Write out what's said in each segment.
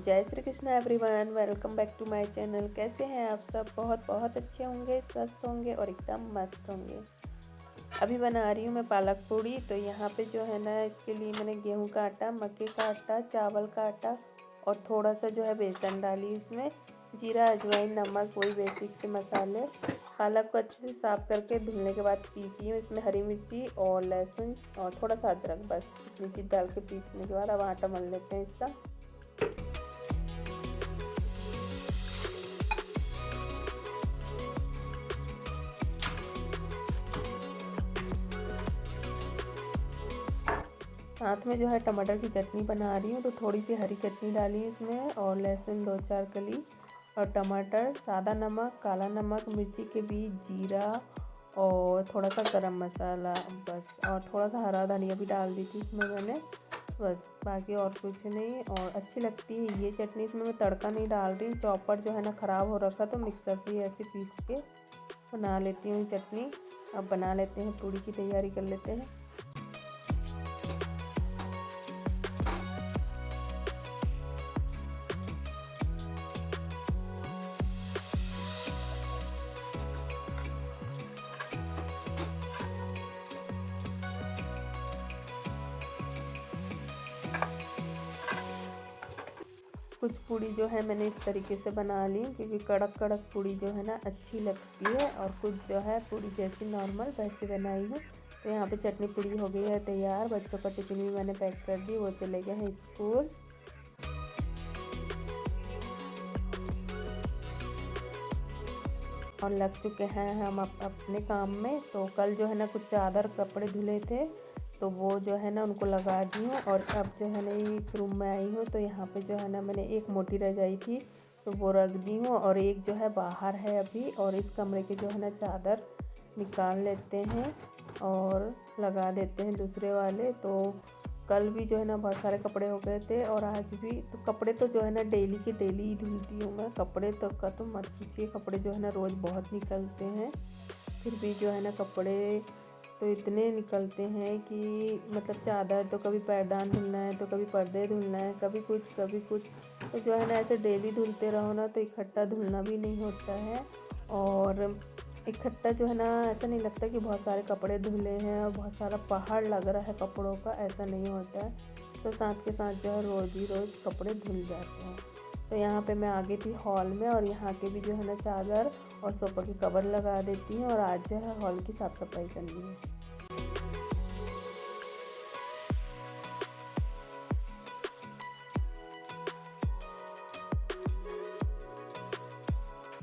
जय Shri Krishna everyone, welcome back to my channel. कैसे हैं आप सब? बहुत बहुत अच्छे होंगे, स्वस्थ होंगे और एकदम मस्त होंगे। अभी बना रही हूँ मैं पालक पूड़ी। तो यहाँ पे जो है ना, इसके लिए मैंने गेहूं का आटा, मक्के का आटा, चावल का आटा और थोड़ा सा जो है बेसन डाली। इसमें जीरा, अजवाइन, नमक, वही बेसिक से मसाले। पालक को अच्छे से साफ़ करके धुलने के बाद पीसी हूँ। इसमें हरी मिर्ची और लहसुन और थोड़ा सा अदरक, बस इतनी चीज़ डाल के पीसने के बाद अब आटा मल लेते हैं इसका। साथ में जो है टमाटर की चटनी बना रही हूँ, तो थोड़ी सी हरी चटनी डाली है इसमें और लहसुन 2-4 कली और टमाटर, सादा नमक, काला नमक, मिर्ची के बीज, जीरा और थोड़ा सा गरम मसाला, बस। और थोड़ा सा हरा धनिया भी डाल दी थी इसमें मैंने, बस। बाकी और कुछ नहीं। और अच्छी लगती है ये चटनी। इसमें मैं तड़का नहीं डाल रही। चॉपर जो है ना ख़राब हो रखा, तो मिक्सर से ऐसे पीस के बना लेती हूँ चटनी। अब बना लेते हैं, पूड़ी की तैयारी कर लेते हैं। कुछ पूड़ी जो है मैंने इस तरीके से बना ली, क्योंकि कड़क कड़क पूड़ी जो है ना अच्छी लगती है, और कुछ जो है पूड़ी जैसी नॉर्मल वैसे बनाई हूँ। तो यहाँ पे चटनी पूड़ी हो गई है तैयार। बच्चों का टिफिन भी मैंने पैक कर दी, वो चले गए हैं स्कूल। और लग चुके हैं हम अपने काम में। तो कल जो है ना कुछ चादर कपड़े धुले थे, तो वो जो है ना उनको लगा दी हूँ। और अब जो है ना इस रूम में आई हूँ, तो यहाँ पे जो है ना मैंने एक मोटी रजाई थी, तो वो रख दी हूँ, और एक जो है बाहर है अभी। और इस कमरे के जो है ना चादर निकाल लेते हैं और लगा देते हैं दूसरे वाले। तो कल भी जो है ना बहुत सारे कपड़े हो गए थे, और आज भी। तो कपड़े तो जो है ना डेली के डेली ही धुलती हूँ मैं। कपड़े तो का तो मत पूछिए, कपड़े जो है ना रोज़ बहुत निकलते हैं। फिर भी जो है ना कपड़े तो इतने निकलते हैं कि मतलब चादर तो कभी पैरदान धुलना है, तो कभी पर्दे धुलना है, कभी कुछ कभी कुछ। तो जो है ना ऐसे डेली धुलते रहो ना, तो इकट्ठा धुलना भी नहीं होता है। और इकट्ठा जो है ना, ऐसा नहीं लगता कि बहुत सारे कपड़े धुले हैं और बहुत सारा पहाड़ लग रहा है कपड़ों का, ऐसा नहीं होता है। तो साथ के साथ जो है रोज़ ही रोज़ कपड़े धुल जाते हैं। तो यहाँ पे मैं आ गई थी हॉल में, और यहाँ के भी जो है ना चादर और सोफ़ा की कवर लगा देती हूँ। और आज जो है हॉल की साफ़ सफाई करनी है।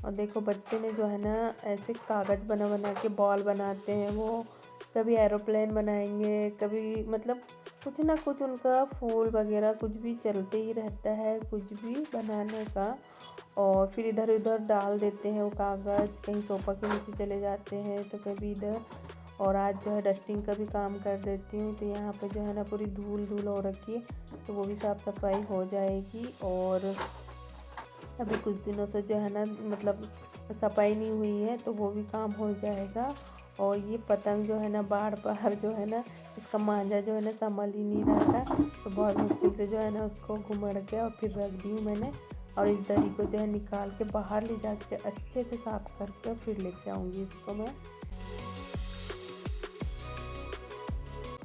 और देखो बच्चे ने जो है ना ऐसे कागज़ बना बना के बॉल बनाते हैं वो। कभी एरोप्लेन बनाएंगे, कभी मतलब कुछ ना कुछ उनका फूल वगैरह कुछ भी चलते ही रहता है, कुछ भी बनाने का। और फिर इधर उधर डाल देते हैं वो कागज़, कहीं सोफ़ा के नीचे चले जाते हैं तो कभी इधर। और आज जो है डस्टिंग का भी काम कर देती हूँ। तो यहाँ पे जो है ना पूरी धूल धूल हो रखी है, तो वो भी साफ़ सफाई हो जाएगी। और अभी कुछ दिनों से जो है ना मतलब सफाई नहीं हुई है, तो वो भी काम हो जाएगा। और ये पतंग जो है ना बार बार जो है ना इसका मांझा जो है ना संभल ही नहीं रहा था, तो बहुत मुश्किल से जो है ना उसको घुमड़ के और फिर रख दी हूँ मैंने। और इस दरी को जो है निकाल के बाहर ले जाके अच्छे से साफ करके और फिर लेके आऊँगी इसको मैं।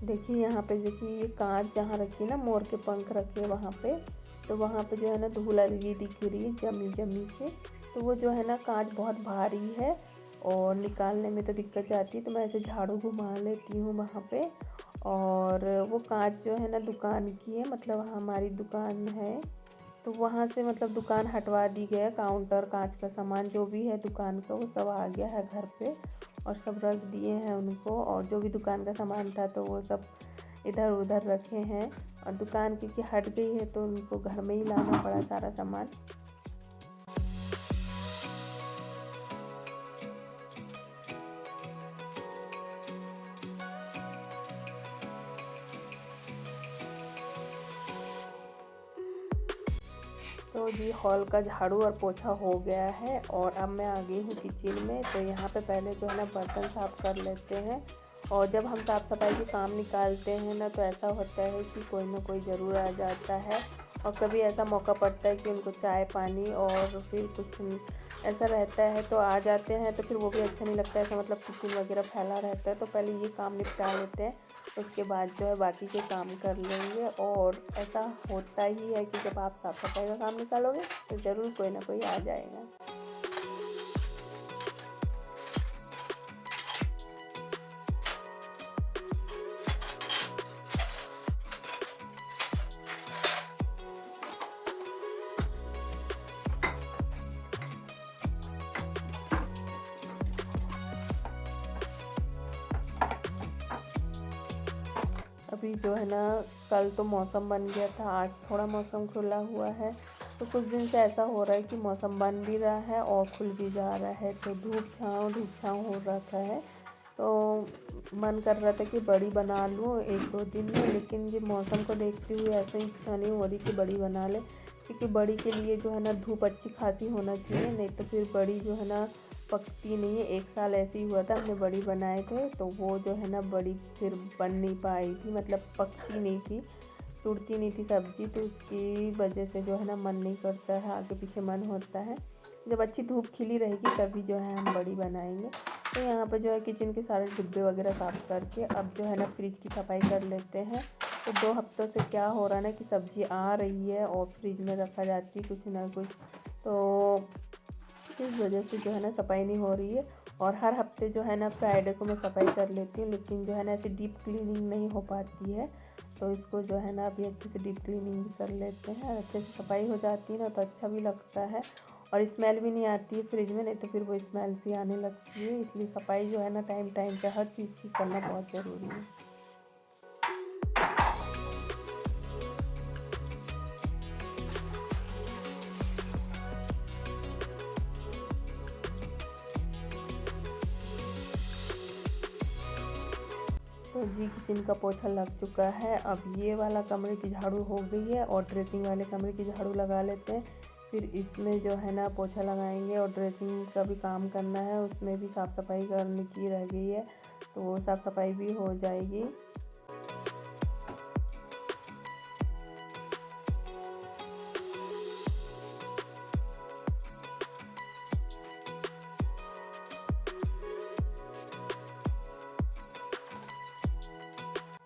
देखिए यहाँ पे, देखिए ये कांच जहाँ रखी है ना, मोर के पंख रखे हैं वहाँ पे, तो वहाँ पे जो है ना धूल लगी दिख रही है जमी जमी के। तो वो जो है ना कांच बहुत भारी है और निकालने में तो दिक्कत जाती है, तो मैं ऐसे झाड़ू घुमा लेती हूँ वहाँ पे। और वो कांच जो है ना दुकान की है, मतलब हमारी दुकान है, तो वहाँ से मतलब दुकान हटवा दी गया। काउंटर, कांच का सामान जो भी है दुकान का, वो सब आ गया है घर पे, और सब रख दिए हैं उनको। और जो भी दुकान का सामान था तो वो सब इधर उधर रखे हैं। और दुकान क्योंकि हट गई है, तो उनको घर में ही लाना पड़ा सारा सामान। तो जी हॉल का झाड़ू और पोछा हो गया है, और अब मैं आ गई हूँ किचन में। तो यहाँ पे पहले जो है ना बर्तन साफ़ कर लेते हैं। और जब हम साफ़ सफाई के काम निकालते हैं ना, तो ऐसा होता है कि कोई ना कोई ज़रूर आ जाता है और कभी ऐसा मौका पड़ता है कि उनको चाय पानी और फिर कुछ ऐसा रहता है तो आ जाते हैं, तो फिर वो भी अच्छा नहीं लगता है, ऐसा मतलब किचन वगैरह फैला रहता है। तो पहले ये काम निपटा लेते हैं, उसके बाद जो है बाकी के काम कर लेंगे। और ऐसा होता ही है कि जब आप साफ सफाई का काम निकालोगे तो ज़रूर कोई ना कोई आ जाएगा। अभी जो है ना, कल तो मौसम बन गया था, आज थोड़ा मौसम खुला हुआ है। तो कुछ दिन से ऐसा हो रहा है कि मौसम बन भी रहा है और खुल भी जा रहा है, तो धूप छाँव हो रखा है। तो मन कर रहा था कि बड़ी बना लूँ 1-2 दिन में, लेकिन ये मौसम को देखते हुए ऐसा इच्छा नहीं हो रही कि बड़ी बना लें, क्योंकि बड़ी के लिए जो है ना धूप अच्छी खासी होना चाहिए, नहीं तो फिर बड़ी जो है ना पकती नहीं है। 1 साल ऐसे ही हुआ था, हमने बड़ी बनाए थे तो वो जो है ना बड़ी फिर बन नहीं पाई थी, मतलब पकती नहीं थी, टूटती नहीं थी सब्ज़ी। तो उसकी वजह से जो है ना मन नहीं करता है, आगे पीछे मन होता है। जब अच्छी धूप खिली रहेगी तभी जो है हम बड़ी बनाएंगे। तो यहाँ पे जो है किचन के सारे डिब्बे वगैरह साफ़ करके अब जो है ना फ्रिज की सफाई कर लेते हैं। तो 2 हफ्तों से क्या हो रहा है ना कि सब्ज़ी आ रही है और फ्रिज में रखा जाती है कुछ ना कुछ, तो इस वजह से जो है ना सफाई नहीं हो रही है। और हर हफ्ते जो है ना फ्राइडे को मैं सफाई कर लेती हूँ, लेकिन जो है ना ऐसी डीप क्लीनिंग नहीं हो पाती है। तो इसको जो है ना अभी अच्छे से डीप क्लीनिंग भी कर लेते हैं, अच्छे से सफाई हो जाती है ना तो अच्छा भी लगता है और स्मेल भी नहीं आती है फ्रिज में, नहीं तो फिर वो स्मेल सी आने लगती है। इसलिए सफाई जो है ना टाइम टाइम पे हर चीज़ की करना बहुत ज़रूरी है। तो जी किचन का पोछा लग चुका है। अब ये वाला कमरे की झाड़ू हो गई है और ड्रेसिंग वाले कमरे की झाड़ू लगा लेते हैं। फिर इसमें जो है ना पोछा लगाएंगे और ड्रेसिंग का भी काम करना है, उसमें भी साफ़ सफाई करने की रह गई है, तो वो साफ़ सफाई भी हो जाएगी।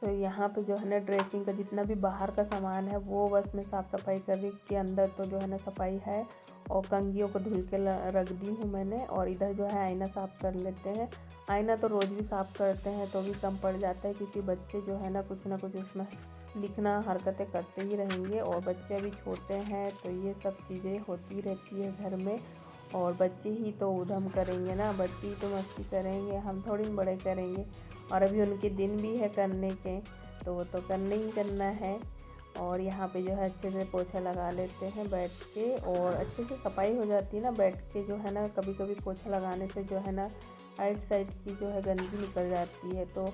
तो यहाँ पे जो है ना ड्रेसिंग का जितना भी बाहर का सामान है वो बस मैं साफ़ सफाई कर रही कि अंदर तो जो है ना सफाई है। और कंघियों को धुल के रख दी हूँ मैंने। और इधर जो है आईना साफ़ कर लेते हैं। आईना तो रोज़ भी साफ़ करते हैं तो भी कम पड़ जाता है, क्योंकि बच्चे जो है ना कुछ ना कुछ उसमें लिखना हरकतें करते ही रहेंगे और बच्चे अभी छोटे हैं तो ये सब चीज़ें होती रहती है घर में। और बच्चे ही तो उधम करेंगे ना, बच्चे ही तो मस्ती करेंगे, हम थोड़ी न बड़े करेंगे। और अभी उनके दिन भी है करने के, तो वो तो करना ही करना है। और यहाँ पे जो है अच्छे से पोछा लगा लेते हैं बैठ के, और अच्छे से सफाई हो जाती है ना बैठ के। जो है ना कभी कभी पोछा लगाने से जो है ना राइट साइड की जो है गंदगी निकल जाती है। तो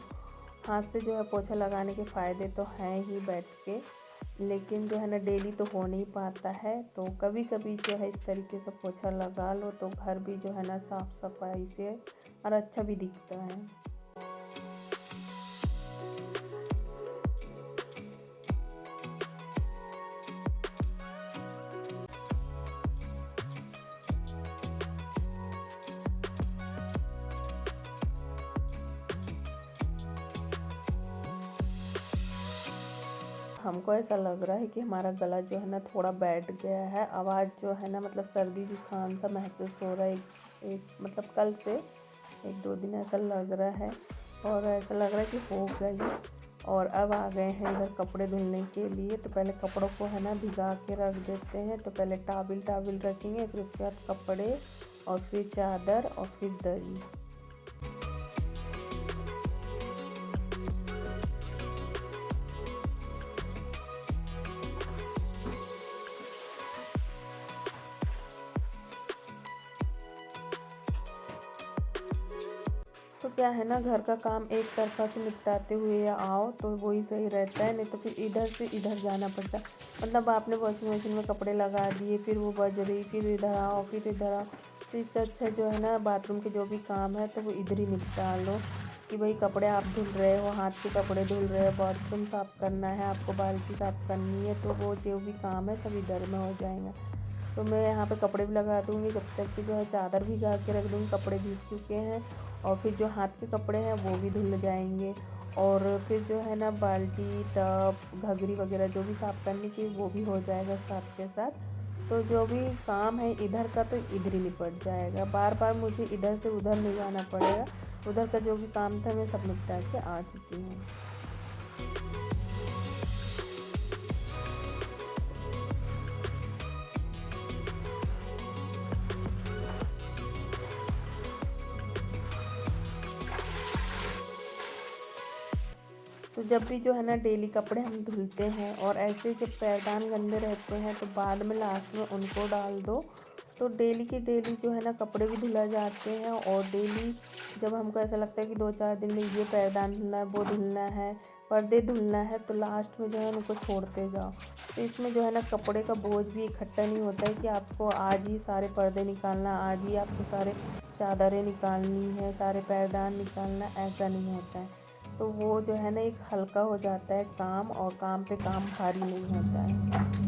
हाथ से जो है पोछा लगाने के फ़ायदे तो हैं ही बैठ के, लेकिन जो है ना डेली तो हो नहीं पाता है। तो कभी कभी जो है इस तरीके से पोछा लगा लो तो घर भी जो है ना साफ़ सफाई से और अच्छा भी दिखता है। हमको ऐसा लग रहा है कि हमारा गला जो है ना थोड़ा बैठ गया है, आवाज़ जो है ना मतलब सर्दी जुकाम सा महसूस हो रहा है। एक मतलब कल से 1-2 दिन ऐसा लग रहा है, और ऐसा लग रहा है कि हो गई। और अब आ गए हैं इधर कपड़े धुलने के लिए। तो पहले कपड़ों को है ना भिगा के रख देते हैं। तो पहले टाविल रखेंगे, फिर उसके बाद कपड़े, और फिर चादर, और फिर दरी। तो क्या है ना, घर का काम एक तरफ़ा से निपटाते हुए या आओ तो वही सही रहता है, नहीं तो फिर इधर से इधर जाना पड़ता है। मतलब आपने वॉशिंग मशीन में कपड़े लगा दिए, फिर वो बज रही, फिर इधर आओ, फिर इधर आओ। तो इससे अच्छा जो है ना बाथरूम के जो भी काम है तो वो इधर ही निपटा लो। कि भाई कपड़े आप धुल रहे हो, हाथ के कपड़े धुल रहे हो, बाथरूम साफ़ करना है, आपको बाल्टी साफ़ करनी है, तो वो जो भी काम है सब इधर में हो जाएगा। तो मैं यहाँ पे कपड़े भी लगा दूँगी, जब तक कि जो है चादर भिगा के रख दूँगी, कपड़े भीग चुके हैं। और फिर जो हाथ के कपड़े हैं वो भी धुल जाएंगे। और फिर जो है ना बाल्टी, टब, घघरी वगैरह जो भी साफ़ करने की वो भी हो जाएगा साथ के साथ। तो जो भी काम है इधर का तो इधर ही निपट जाएगा, बार बार मुझे इधर से उधर नहीं जाना पड़ेगा। उधर का जो भी काम था मैं सब निपटा के आ चुकी हूँ। तो जब भी जो है ना डेली कपड़े हम धुलते हैं और ऐसे जब पैरदान गंदे रहते हैं तो बाद में लास्ट में उनको डाल दो, तो डेली की डेली जो है ना कपड़े भी धुला जाते हैं। और डेली जब हमको ऐसा लगता है कि 2-4 दिन में ये पैरदान धुलना है, वो धुलना है, पर्दे धुलना है, तो लास्ट में जो है उनको छोड़ते जाओ। तो इसमें जो है ना कपड़े का बोझ भी इकट्ठा नहीं होता है कि आपको आज ही सारे पर्दे निकालना, आज ही आपको सारे चादरें निकालनी है, सारे पैरदान निकालना, ऐसा नहीं होता है। तो वो जो है ना एक हल्का हो जाता है काम, और काम पे काम भारी नहीं होता है।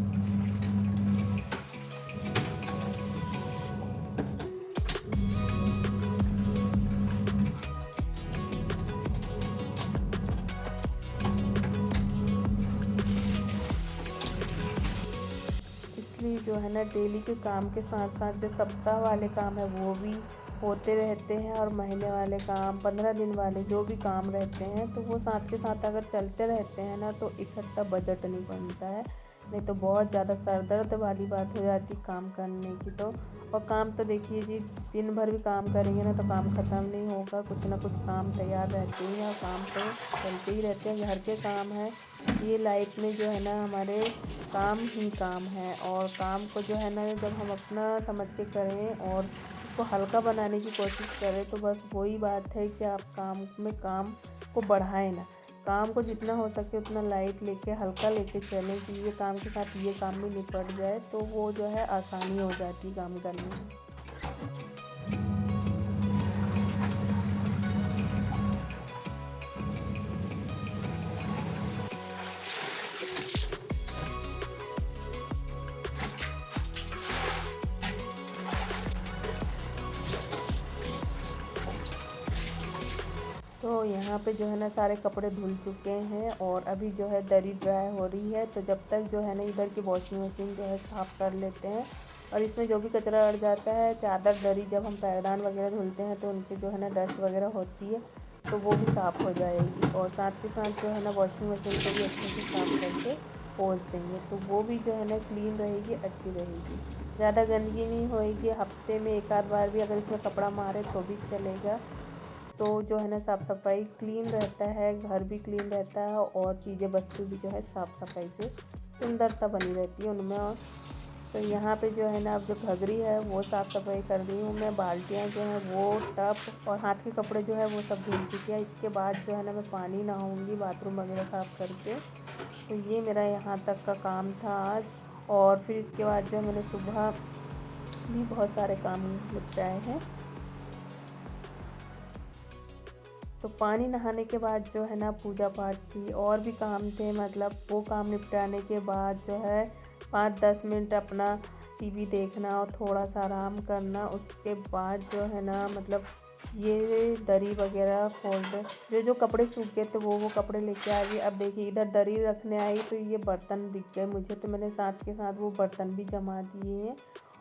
इसलिए जो है ना डेली के काम के साथ साथ जो सप्ताह वाले काम है वो भी होते रहते हैं, और महीने वाले काम, 15 दिन वाले जो भी काम रहते हैं तो वो साथ के साथ अगर चलते रहते हैं ना तो इकट्ठा बजट नहीं बनता है। नहीं तो बहुत ज़्यादा सर दर्द वाली बात हो जाती काम करने की। तो और काम तो देखिए जी, दिन भर भी काम करेंगे ना तो काम ख़त्म नहीं होगा, कुछ ना कुछ काम तैयार रहते हैं और काम तो चलते ही रहते हैं। घर के काम है, ये लाइफ में जो है ना हमारे काम ही काम है। और काम को जो है ना जब हम अपना समझ के करें और उसको हल्का बनाने की कोशिश करें, तो बस वही बात है कि आप काम में काम को बढ़ाएं ना, काम को जितना हो सके उतना लाइट लेके, हल्का लेके चलें कि ये काम के साथ ये काम भी निपट जाए, तो वो जो है आसानी हो जाती है काम करने में। तो यहाँ पे जो है ना सारे कपड़े धुल चुके हैं और अभी जो है दरी ड्राई हो रही है। तो जब तक जो है ना इधर की वॉशिंग मशीन जो है साफ़ कर लेते हैं, और इसमें जो भी कचरा अड़ जाता है, चादर, दरी, जब हम पैरदान वगैरह धुलते हैं तो उनकी जो है ना डस्ट वगैरह होती है, तो वो भी साफ़ हो जाएगी। और साथ के साथ जो है ना वॉशिंग मशीन को भी अच्छे से साफ़ करके पोंछ देंगे, तो वो भी जो है ना क्लीन रहेगी, अच्छी रहेगी, ज़्यादा गंदगी नहीं होएगी। हफ्ते में एक आध बार भी अगर इसमें कपड़ा मारे तो भी चलेगा। तो जो है ना साफ़ सफाई क्लीन रहता है, घर भी क्लीन रहता है, और चीज़ें, वस्तु भी जो है साफ़ सफाई से सुंदरता बनी रहती है उनमें। और तो यहाँ पे जो है ना अब जो घघरी है वो साफ़ सफाई कर रही हूँ मैं, बाल्टियाँ जो हैं वो, टब और हाथ के कपड़े जो है वो सब धुल चुके हैं। इसके बाद जो है ना मैं पानी नहाऊँगी बाथरूम वगैरह साफ़ करके। तो ये मेरा यहाँ तक का काम था आज। और फिर इसके बाद जो मैंने सुबह भी बहुत सारे काम निपटाए हैं। तो पानी नहाने के बाद जो है ना पूजा पाठ थी, और भी काम थे, मतलब वो काम निपटाने के बाद जो है 5-10 मिनट अपना टीवी देखना और थोड़ा सा आराम करना। उसके बाद जो है ना मतलब ये दरी वगैरह फोल्ड, जो कपड़े सूख गए थे वो कपड़े लेके आ गई। अब देखिए इधर दरी रखने आई तो ये बर्तन दिख गए मुझे, तो मैंने साथ के साथ वो बर्तन भी जमा दिए हैं।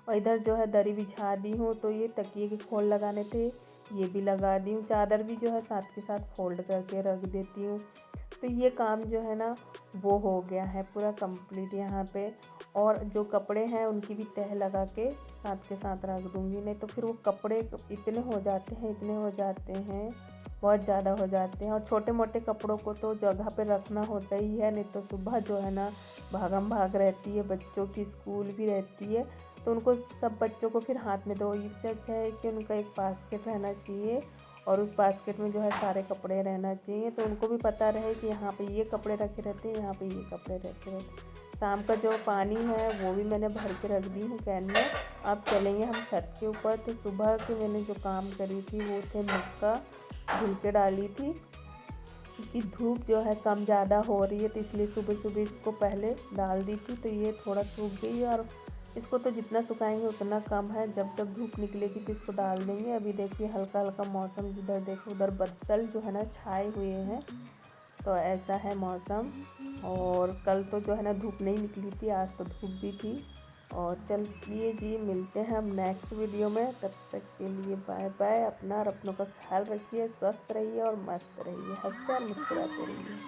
और इधर जो है दरी बिछा दी हूँ, तो ये तकिए के खोल लगाने थे, ये भी लगा दी हूँ। चादर भी जो है साथ के साथ फोल्ड करके रख देती हूँ। तो ये काम जो है ना वो हो गया है पूरा कंप्लीट यहाँ पे। और जो कपड़े हैं उनकी भी तह लगा के साथ के साथ रख दूँगी, नहीं तो फिर वो कपड़े इतने हो जाते हैं, इतने हो जाते हैं, बहुत ज़्यादा हो जाते हैं। और छोटे मोटे कपड़ों को तो जगह पे रखना होता ही है, नहीं तो सुबह जो है ना भागम भाग रहती है, बच्चों की स्कूल भी रहती है, तो उनको सब बच्चों को फिर हाथ में दो। इससे अच्छा है कि उनका एक बास्केट रहना चाहिए, और उस बास्केट में जो है सारे कपड़े रहना चाहिए, तो उनको भी पता रहे कि यहाँ पे ये कपड़े रखे रहते हैं, यहाँ पे ये कपड़े रखे रहते हैं। शाम का जो पानी है वो भी मैंने भर के रख दी हूँ कैन में। अब चलेंगे हम छत के ऊपर। तो सुबह के मैंने जो काम करी थी वो थे मक्का, धुल के डाली थी, क्योंकि धूप जो है कम ज़्यादा हो रही है, तो इसलिए सुबह सुबह इसको पहले डाल दी थी। तो ये थोड़ा सूख गई है, और इसको तो जितना सुखाएंगे उतना कम है। जब जब धूप निकलेगी तो इसको डाल देंगे। अभी देखिए हल्का हल्का मौसम, जिधर देखो उधर बदल जो है ना छाए हुए हैं, तो ऐसा है मौसम। और कल तो जो है ना धूप नहीं निकली थी, आज तो धूप भी थी। और चलिए जी, मिलते हैं हम नेक्स्ट वीडियो में। तब तक के लिए बाय बाय। अपना और अपनों का ख्याल रखिए, स्वस्थ रहिए और मस्त रहिए, हंसते और मुस्कुराते रहिए।